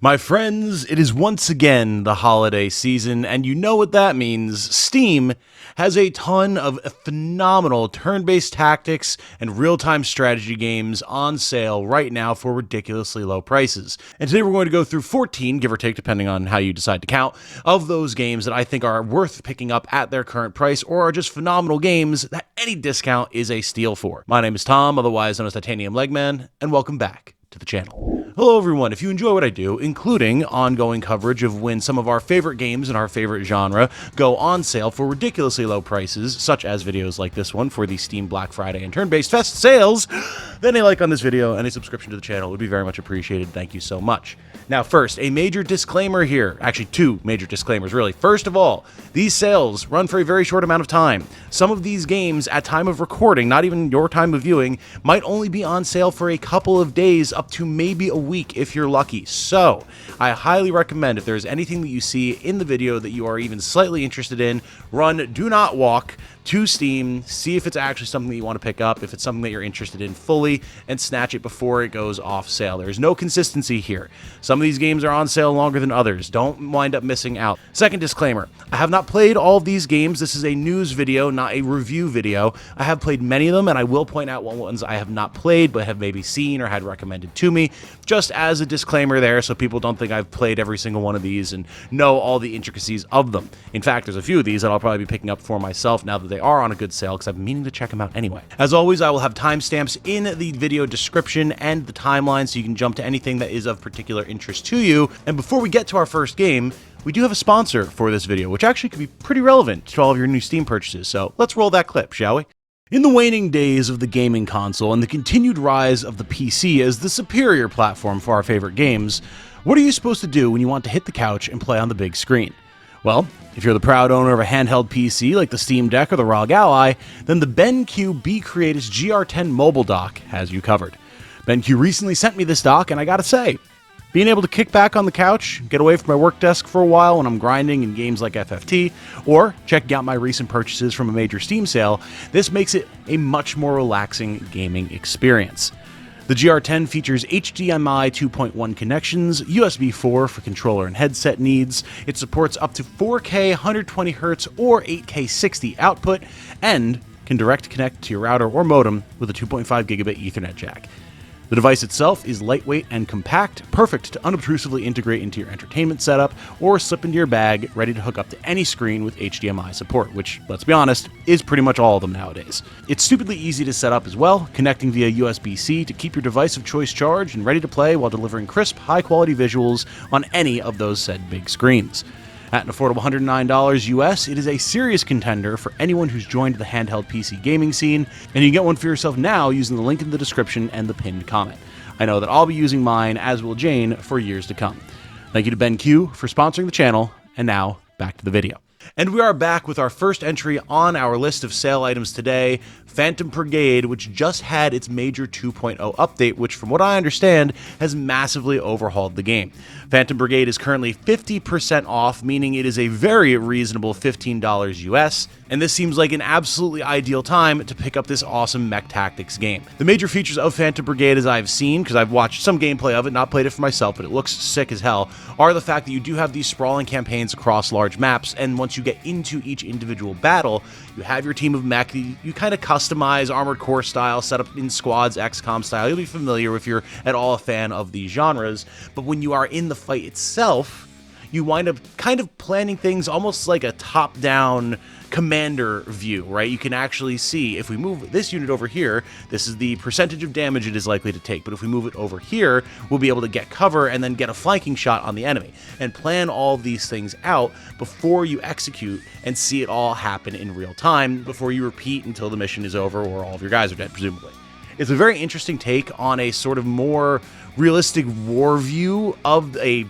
My friends, it is once again the holiday season, and you know what that means. Steam has a ton of phenomenal turn-based tactics and real-time strategy games on sale right now for ridiculously low prices. And today we're going to go through 14, give or take depending on how you decide to count, of those games that I think are worth picking up at their current price or are just phenomenal games that any discount is a steal for. My name is Tom, otherwise known as Titanium Legman, and welcome back to the channel. Hello everyone, if you enjoy what I do, including ongoing coverage of when some of our favorite games in our favorite genre go on sale for ridiculously low prices, such as videos like this one for the Steam Black Friday and Turn-Based Fest sales, then a like on this video and a subscription to the channel would be very much appreciated. Thank you so much. Now first, a major disclaimer here. Actually, two major disclaimers, really. First of all, these sales run for a very short amount of time. Some of these games, at time of recording, not even your time of viewing, might only be on sale for a couple of days, up to maybe a week if you're lucky. So, I highly recommend if there's anything that you see in the video that you are even slightly interested in, run, do not walk to Steam, see if it's actually something that you want to pick up, if it's something that you're interested in fully, and snatch it before it goes off sale. There's no consistency here. Some of these games are on sale longer than others. Don't wind up missing out. Second disclaimer, I have not played all of these games. This is a news video, not a review video. I have played many of them, and I will point out what ones I have not played, but have maybe seen or had recommended to me, just as a disclaimer there, so people don't think I've played every single one of these and know all the intricacies of them. In fact, there's a few of these that I'll probably be picking up for myself now that they are on a good sale, because I've been meaning to check them out anyway. As always, I will have timestamps in the video description and the timeline, so you can jump to anything that is of particular interest to you. And before we get to our first game, we do have a sponsor for this video, which actually could be pretty relevant to all of your new Steam purchases, so let's roll that clip, shall we? In the waning days of the gaming console and the continued rise of the PC as the superior platform for our favorite games, what are you supposed to do when you want to hit the couch and play on the big screen? Well, if you're the proud owner of a handheld PC like the Steam Deck or the ROG Ally, then the BenQ beCreatus GR10 mobile dock has you covered. BenQ recently sent me this dock, and I gotta say, being able to kick back on the couch, get away from my work desk for a while when I'm grinding in games like FFT, or checking out my recent purchases from a major Steam sale, this makes it a much more relaxing gaming experience. The GR10 features HDMI 2.1 connections, USB 4 for controller and headset needs, it supports up to 4K 120Hz or 8K 60 output, and can direct connect to your router or modem with a 2.5 gigabit Ethernet jack. The device itself is lightweight and compact, perfect to unobtrusively integrate into your entertainment setup or slip into your bag, ready to hook up to any screen with HDMI support, which, let's be honest, is pretty much all of them nowadays. It's stupidly easy to set up as well, connecting via USB-C to keep your device of choice charged and ready to play while delivering crisp, high-quality visuals on any of those said big screens. At an affordable $109 US, it is a serious contender for anyone who's joined the handheld PC gaming scene, and you can get one for yourself now using the link in the description and the pinned comment. I know that I'll be using mine, as will Jane, for years to come. Thank you to BenQ for sponsoring the channel, and now, back to the video. And we are back with our first entry on our list of sale items today, Phantom Brigade, which just had its major 2.0 update, which from what I understand has massively overhauled the game. Phantom Brigade is currently 50% off, meaning it is a very reasonable $15 US, and this seems like an absolutely ideal time to pick up this awesome mech tactics game. The major features of Phantom Brigade, as I've seen, because I've watched some gameplay of it, not played it for myself, but it looks sick as hell, are the fact that you do have these sprawling campaigns across large maps, and once you get into each individual battle, you have your team of mech, you kind of customize Armored Core style, set up in squads, XCOM style. You'll be familiar if you're at all a fan of these genres, but when you are in the fight itself, you wind up kind of planning things almost like a top-down commander view, right? You can actually see, if we move this unit over here, this is the percentage of damage it is likely to take, but if we move it over here, we'll be able to get cover and then get a flanking shot on the enemy, and plan all these things out before you execute and see it all happen in real time, before you repeat until the mission is over or all of your guys are dead, presumably. It's a very interesting take on a sort of more realistic war view of a,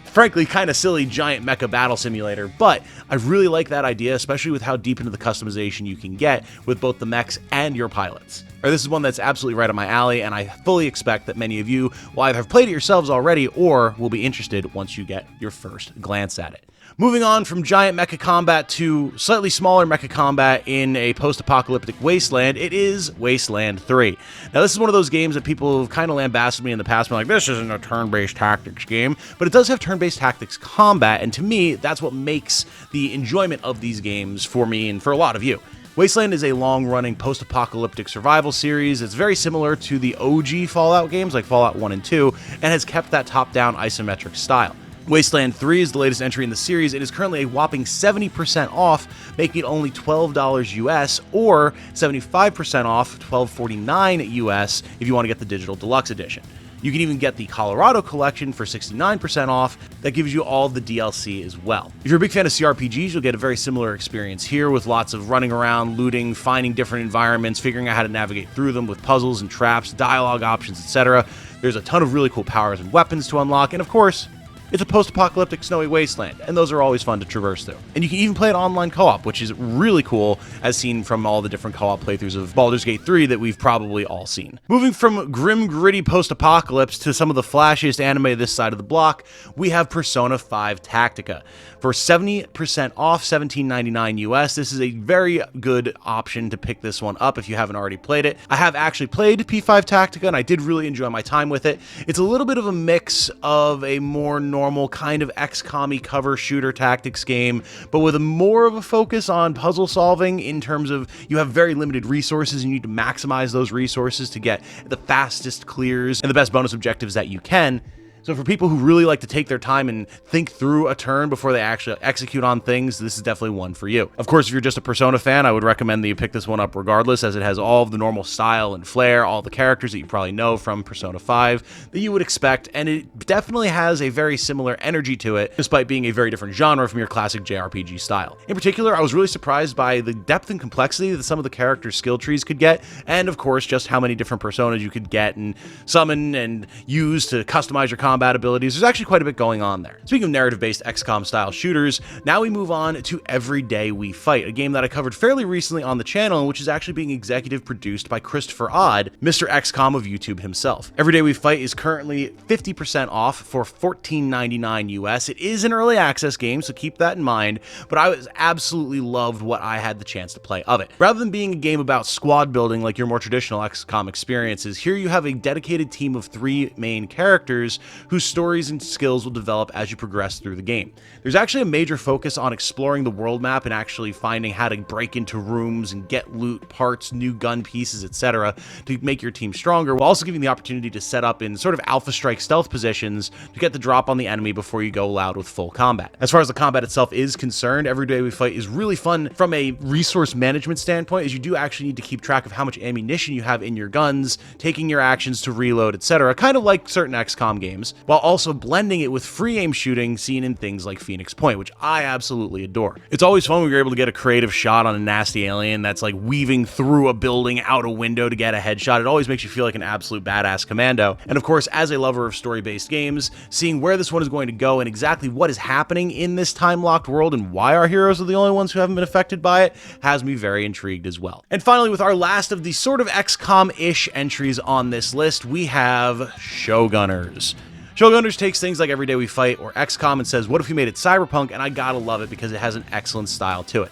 frankly, kind of silly giant mecha battle simulator, but I really like that idea, especially with how deep into the customization you can get with both the mechs and your pilots. This is one that's absolutely right up my alley, and I fully expect that many of you will either have played it yourselves already or will be interested once you get your first glance at it. Moving on from giant mecha combat to slightly smaller mecha combat in a post-apocalyptic Wasteland, it is Wasteland 3. Now, this is one of those games that people have kind of lambasted me in the past, been like, this isn't a turn-based tactics game, but it does have turn-based tactics combat, and to me, that's what makes the enjoyment of these games for me and for a lot of you. Wasteland is a long-running post-apocalyptic survival series. It's very similar to the OG Fallout games like Fallout 1 and 2, and has kept that top-down isometric style. Wasteland 3 is the latest entry in the series. It is currently a whopping 70% off, making it only $12 US, or 75% off, $12.49 US if you want to get the digital deluxe edition. You can even get the Colorado collection for 69% off. That gives you all the DLC as well. If you're a big fan of CRPGs, you'll get a very similar experience here with lots of running around, looting, finding different environments, figuring out how to navigate through them with puzzles and traps, dialogue options, etc. There's a ton of really cool powers and weapons to unlock, and of course, it's a post-apocalyptic snowy wasteland, and those are always fun to traverse through. And you can even play it online co-op, which is really cool, as seen from all the different co-op playthroughs of Baldur's Gate 3 that we've probably all seen. Moving from grim, gritty post-apocalypse to some of the flashiest anime this side of the block, we have Persona 5 Tactica. For 70% off, $17.99 US, this is a very good option to pick this one up if you haven't already played it. I have actually played P5 Tactica, and I did really enjoy my time with it. It's a little bit of a mix of a more normal kind of XCOM-y cover shooter tactics game, but with a more of a focus on puzzle solving in terms of you have very limited resources and you need to maximize those resources to get the fastest clears and the best bonus objectives that you can. So for people who really like to take their time and think through a turn before they actually execute on things, this is definitely one for you. Of course, if you're just a Persona fan, I would recommend that you pick this one up regardless, as it has all of the normal style and flair, all the characters that you probably know from Persona 5 that you would expect, and it definitely has a very similar energy to it, despite being a very different genre from your classic JRPG style. In particular, I was really surprised by the depth and complexity that some of the characters' skill trees could get, and of course, just how many different personas you could get and summon and use to customize your combat abilities. There's actually quite a bit going on there. Speaking of narrative-based XCOM-style shooters, now we move on to Every Day We Fight, a game that I covered fairly recently on the channel, which is actually being executive produced by Christopher Odd, Mr. XCOM of YouTube himself. Every Day We Fight is currently 50% off for $14.99 US. It is an early access game, so keep that in mind, but I absolutely loved what I had the chance to play of it. Rather than being a game about squad building like your more traditional XCOM experiences, here you have a dedicated team of 3 main characters whose stories and skills will develop as you progress through the game. There's actually a major focus on exploring the world map and actually finding how to break into rooms and get loot, parts, new gun pieces, etc. to make your team stronger, while also giving the opportunity to set up in sort of alpha strike stealth positions to get the drop on the enemy before you go loud with full combat. As far as the combat itself is concerned, Every Day We Fight is really fun from a resource management standpoint, as you do actually need to keep track of how much ammunition you have in your guns, taking your actions to reload, etc., kind of like certain XCOM games, while also blending it with free aim shooting seen in things like Phoenix Point, which I absolutely adore. It's always fun when you're able to get a creative shot on a nasty alien that's like weaving through a building out a window to get a headshot. It always makes you feel like an absolute badass commando. And of course, as a lover of story-based games, seeing where this one is going to go and exactly what is happening in this time-locked world and why our heroes are the only ones who haven't been affected by it has me very intrigued as well. And finally, with our last of the sort of XCOM-ish entries on this list, we have Showgunners. Showgunners takes things like Every Day We Fight or XCOM and says, what if we made it cyberpunk? And I gotta love it because it has an excellent style to it.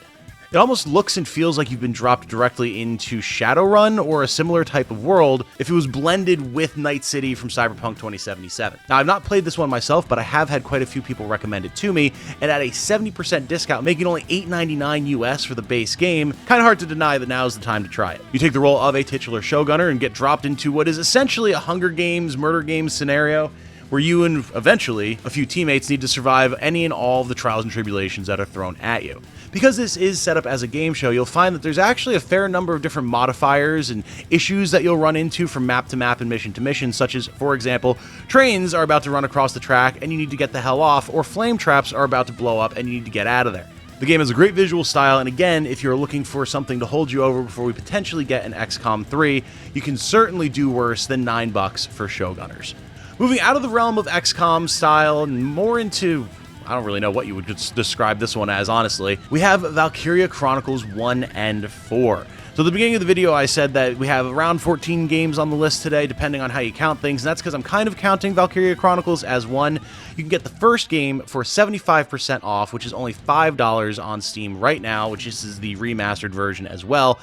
It almost looks and feels like you've been dropped directly into Shadowrun or a similar type of world if it was blended with Night City from Cyberpunk 2077. Now, I've not played this one myself, but I have had quite a few people recommend it to me, and at a 70% discount, making only $8.99 US for the base game, kind of hard to deny that now's the time to try it. You take the role of a titular Showgunner and get dropped into what is essentially a Hunger Games, Murder Games scenario, where you and eventually a few teammates need to survive any and all of the trials and tribulations that are thrown at you. Because this is set up as a game show, you'll find that there's actually a fair number of different modifiers and issues that you'll run into from map to map and mission to mission, such as, for example, trains are about to run across the track and you need to get the hell off, or flame traps are about to blow up and you need to get out of there. The game has a great visual style, and again, if you're looking for something to hold you over before we potentially get an XCOM 3, you can certainly do worse than $9 for Showgunners. Moving out of the realm of XCOM style and more into, I don't really know what you would describe this one as, honestly, we have Valkyria Chronicles 1 and 4. So at the beginning of the video, I said that we have around 14 games on the list today, depending on how you count things, and that's because I'm kind of counting Valkyria Chronicles as one. You can get the first game for 75% off, which is only $5 on Steam right now, which is the remastered version as well.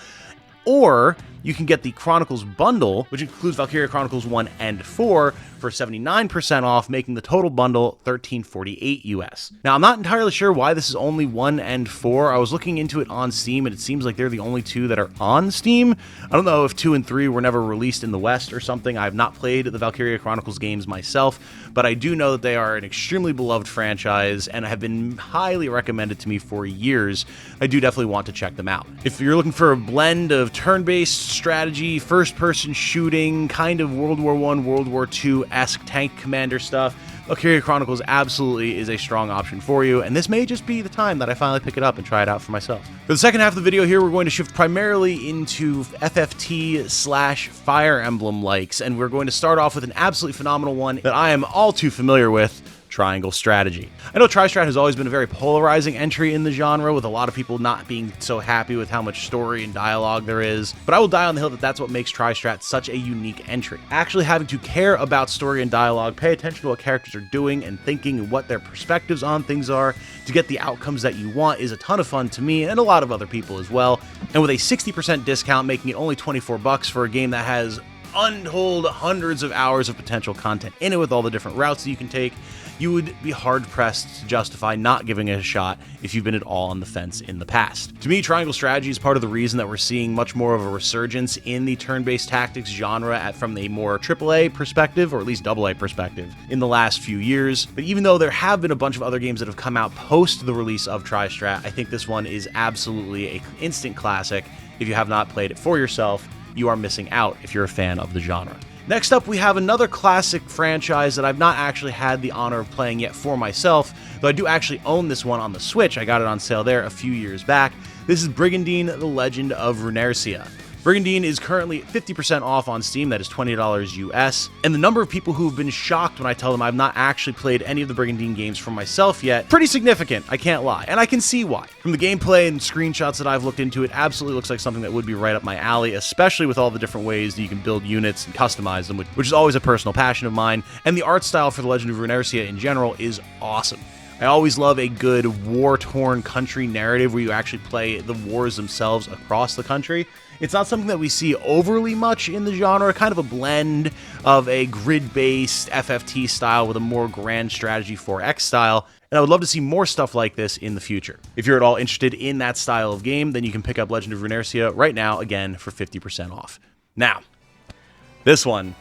Or you can get the Chronicles bundle, which includes Valkyria Chronicles 1 and 4, for 79% off, making the total bundle $13.48 US. Now, I'm not entirely sure why this is only 1 and 4. I was looking into it on Steam, and it seems like they're the only two that are on Steam. I don't know if 2 and 3 were never released in the West or something. I have not played the Valkyria Chronicles games myself, but I do know that they are an extremely beloved franchise and have been highly recommended to me for years. I do definitely want to check them out. If you're looking for a blend of turn-based strategy, first-person shooting, kind of World War I, World War II-esque tank commander stuff, Valkyria Chronicles absolutely is a strong option for you, and this may just be the time that I finally pick it up and try it out for myself. For the second half of the video here, we're going to shift primarily into FFT/Fire Emblem likes, and we're going to start off with an absolutely phenomenal one that I am all too familiar with, Triangle Strategy. I know Tri-Strat has always been a very polarizing entry in the genre, with a lot of people not being so happy with how much story and dialogue there is, but I will die on the hill that that's what makes Tri-Strat such a unique entry. Actually having to care about story and dialogue, pay attention to what characters are doing and thinking and what their perspectives on things are to get the outcomes that you want is a ton of fun to me and a lot of other people as well. And with a 60% discount, making it only $24 for a game that has untold hundreds of hours of potential content in it with all the different routes that you can take, you would be hard-pressed to justify not giving it a shot if you've been at all on the fence in the past. To me, Triangle Strategy is part of the reason that we're seeing much more of a resurgence in the turn-based tactics genre from a more AAA perspective, or at least AA perspective, in the last few years. But even though there have been a bunch of other games that have come out post the release of Tri-Strat, I think this one is absolutely an instant classic. If you have not played it for yourself, you are missing out if you're a fan of the genre. Next up, we have another classic franchise that I've not actually had the honor of playing yet for myself, though I do actually own this one on the Switch. I got it on sale there a few years back. This is Brigandine, The Legend of Runseria. Brigandine is currently 50% off on Steam, that is $20 US, and the number of people who have been shocked when I tell them I've not actually played any of the Brigandine games for myself yet, pretty significant, I can't lie, and I can see why. From the gameplay and screenshots that I've looked into, it absolutely looks like something that would be right up my alley, especially with all the different ways that you can build units and customize them, which is always a personal passion of mine, and the art style for The Legend of Runseria in general is awesome. I always love a good war-torn country narrative where you actually play the wars themselves across the country. It's not something that we see overly much in the genre, kind of a blend of a grid-based FFT style with a more grand strategy 4X style, and I would love to see more stuff like this in the future. If you're at all interested in that style of game, then you can pick up Legend of Runseria right now, again, for 50% off. Now, this one's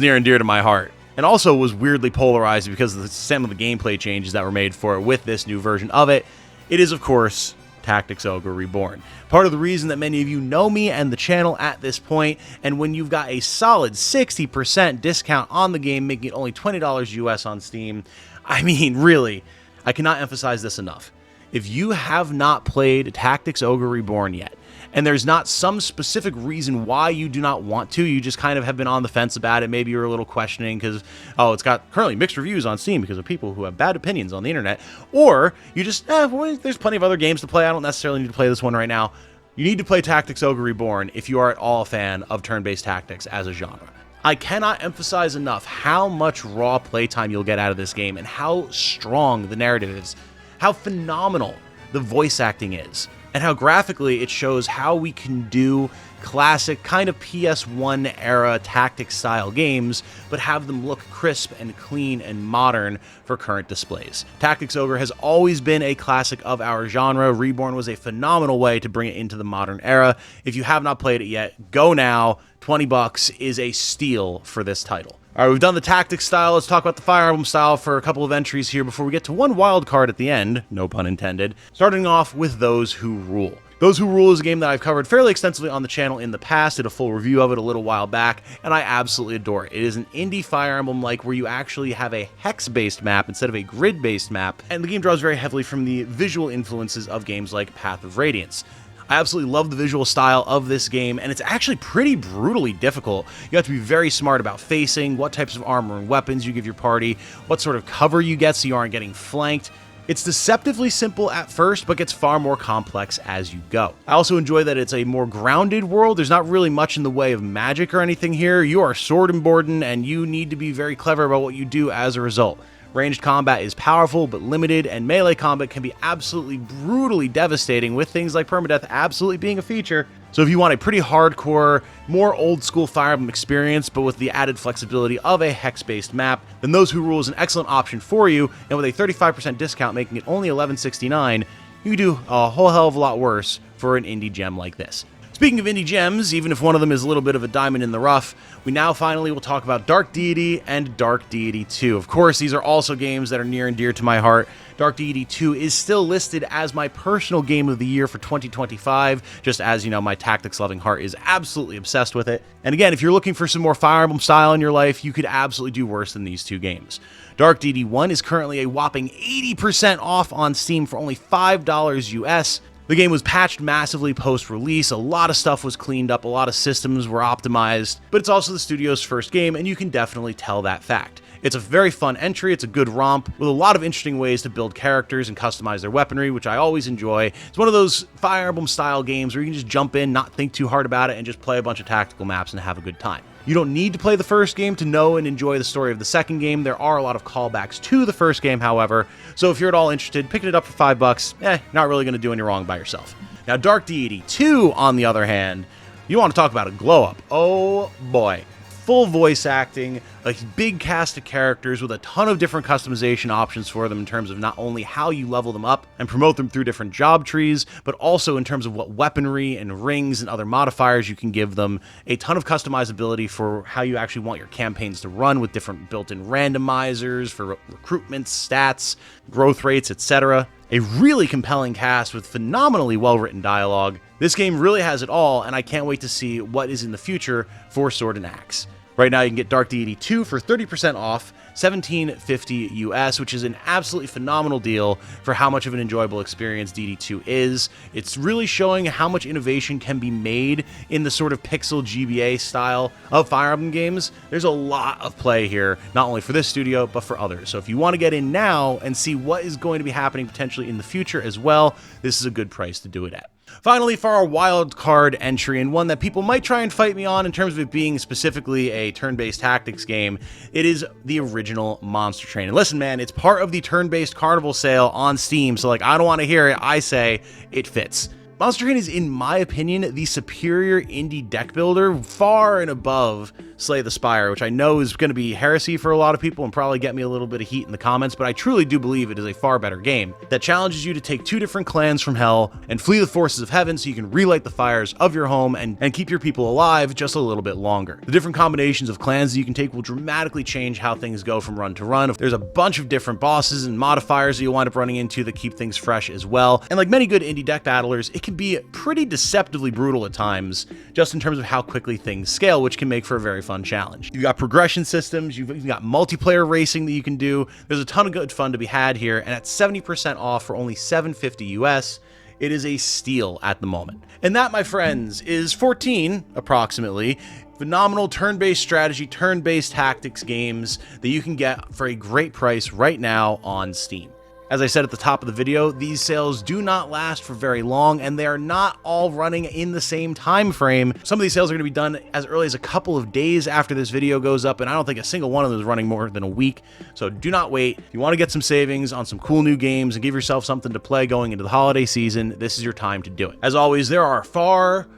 near and dear to my heart, and also was weirdly polarized because of some of the gameplay changes that were made for it with this new version of it. It is, of course, Tactics Ogre Reborn. Part of the reason that many of you know me and the channel at this point, and when you've got a solid 60% discount on the game, making it only $20 US on Steam, I mean, really, I cannot emphasize this enough. If you have not played Tactics Ogre Reborn yet, and there's not some specific reason why you do not want to, you just kind of have been on the fence about it, maybe you're a little questioning because, oh, it's got currently mixed reviews on Steam because of people who have bad opinions on the internet, or you just, well, there's plenty of other games to play, I don't necessarily need to play this one right now. You need to play Tactics Ogre Reborn if you are at all a fan of turn-based tactics as a genre. I cannot emphasize enough how much raw playtime you'll get out of this game and how strong the narrative is, how phenomenal the voice acting is, and how graphically it shows how we can do classic kind of PS1 era tactics style games, but have them look crisp and clean and modern for current displays. Tactics Ogre has always been a classic of our genre. Reborn was a phenomenal way to bring it into the modern era. If you have not played it yet, go now. $20 is a steal for this title. All right, we've done the tactics style. Let's talk about the Fire Emblem style for a couple of entries here before we get to one wild card at the end, no pun intended, starting off with Those Who Rule. Those Who Rule is a game that I've covered fairly extensively on the channel in the past, did a full review of it a little while back, and I absolutely adore it. It is an indie Fire Emblem-like where you actually have a hex-based map instead of a grid-based map, and the game draws very heavily from the visual influences of games like Path of Radiance. I absolutely love the visual style of this game, and it's actually pretty brutally difficult. You have to be very smart about facing, what types of armor and weapons you give your party, what sort of cover you get so you aren't getting flanked. It's deceptively simple at first, but gets far more complex as you go. I also enjoy that it's a more grounded world. There's not really much in the way of magic or anything here. You are sword and boarding, and you need to be very clever about what you do as a result. Ranged combat is powerful but limited, and melee combat can be absolutely brutally devastating, with things like permadeath absolutely being a feature. So if you want a pretty hardcore, more old-school Fire Emblem experience, but with the added flexibility of a hex-based map, then Those Who Rule is an excellent option for you, and with a 35% discount making it only $11.69, you can do a whole hell of a lot worse for an indie gem like this. Speaking of indie gems, even if one of them is a little bit of a diamond in the rough, we now finally will talk about Dark Deity and Dark Deity 2. Of course, these are also games that are near and dear to my heart. Dark Deity 2 is still listed as my personal game of the year for 2025, just as, you know, my tactics-loving heart is absolutely obsessed with it. And again, if you're looking for some more Fire Emblem style in your life, you could absolutely do worse than these two games. Dark Deity 1 is currently a whopping 80% off on Steam for only $5 US. The game was patched massively post-release, a lot of stuff was cleaned up, a lot of systems were optimized, but it's also the studio's first game, and you can definitely tell that fact. It's a very fun entry, it's a good romp, with a lot of interesting ways to build characters and customize their weaponry, which I always enjoy. It's one of those Fire Emblem style games where you can just jump in, not think too hard about it, and just play a bunch of tactical maps and have a good time. You don't need to play the first game to know and enjoy the story of the second game. There are a lot of callbacks to the first game, however, so if you're at all interested, picking it up for $5, not really going to do any wrong by yourself. Now, Dark Deity 2, on the other hand, you want to talk about a glow-up. Oh boy. Full voice acting, a big cast of characters with a ton of different customization options for them in terms of not only how you level them up and promote them through different job trees, but also in terms of what weaponry and rings and other modifiers you can give them. A ton of customizability for how you actually want your campaigns to run, with different built-in randomizers for recruitment, stats, growth rates, etc. A really compelling cast with phenomenally well-written dialogue. This game really has it all, and I can't wait to see what is in the future for Sword and Axe. Right now you can get Dark Deity 2 for 30% off, $17.50 US, which is an absolutely phenomenal deal for how much of an enjoyable experience DD2 is. It's really showing how much innovation can be made in the sort of pixel GBA style of Fire Emblem games. There's a lot of play here, not only for this studio, but for others. So if you want to get in now and see what is going to be happening potentially in the future as well, this is a good price to do it at. Finally, for our wild card entry, and one that people might try and fight me on in terms of it being specifically a turn-based tactics game, it is the original Monster Train. And listen, man, it's part of the turn-based carnival sale on Steam, so like, I don't want to hear it, I say it fits. Monster Train is, in my opinion, the superior indie deck builder, far and above Slay the Spire, which I know is going to be heresy for a lot of people and probably get me a little bit of heat in the comments, but I truly do believe it is a far better game that challenges you to take two different clans from hell and flee the forces of heaven so you can relight the fires of your home and keep your people alive just a little bit longer. The different combinations of clans that you can take will dramatically change how things go from run to run. There's a bunch of different bosses and modifiers that you'll wind up running into that keep things fresh as well. And like many good indie deck battlers, it can be pretty deceptively brutal at times, just in terms of how quickly things scale, which can make for a very fun challenge. You've got progression systems, you've got multiplayer racing that you can do. There's a ton of good fun to be had here, and at 70% off for only $7.50 US, it is a steal at the moment. And that, my friends, is 14, approximately, phenomenal turn-based strategy, turn-based tactics games that you can get for a great price right now on Steam. As I said at the top of the video, these sales do not last for very long, and they are not all running in the same time frame. Some of these sales are going to be done as early as a couple of days after this video goes up, and I don't think a single one of them is running more than a week. So do not wait. If you want to get some savings on some cool new games and give yourself something to play going into the holiday season, this is your time to do it. As always, there are far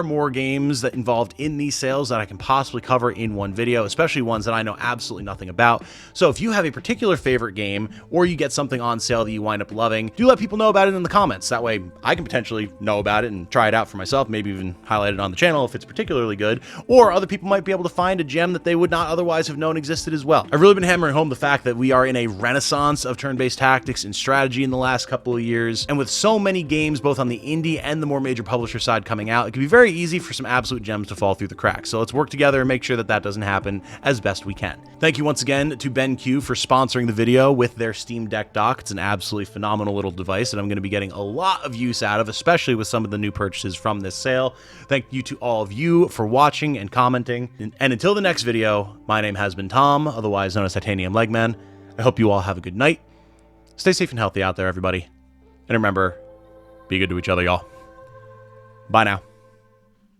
more games that involved in these sales that I can possibly cover in one video, especially ones that I know absolutely nothing about. So if you have a particular favorite game, or you get something on sale that you wind up loving, do let people know about it in the comments. That way I can potentially know about it and try it out for myself, maybe even highlight it on the channel if it's particularly good, or other people might be able to find a gem that they would not otherwise have known existed as well. I've really been hammering home the fact that we are in a renaissance of turn-based tactics and strategy in the last couple of years, and with so many games both on the indie and the more major publisher side coming out, it can be very easy for some absolute gems to fall through the cracks. So let's work together and make sure that that doesn't happen as best we can. Thank you once again to BenQ for sponsoring the video with their Steam Deck dock. It's an absolutely phenomenal little device that I'm going to be getting a lot of use out of, especially with some of the new purchases from this sale. Thank you to all of you for watching and commenting. And until the next video, my name has been Tom, otherwise known as Titanium Legman. I hope you all have a good night, Stay safe and healthy out there, everybody. And remember, be good to each other, y'all. Bye now.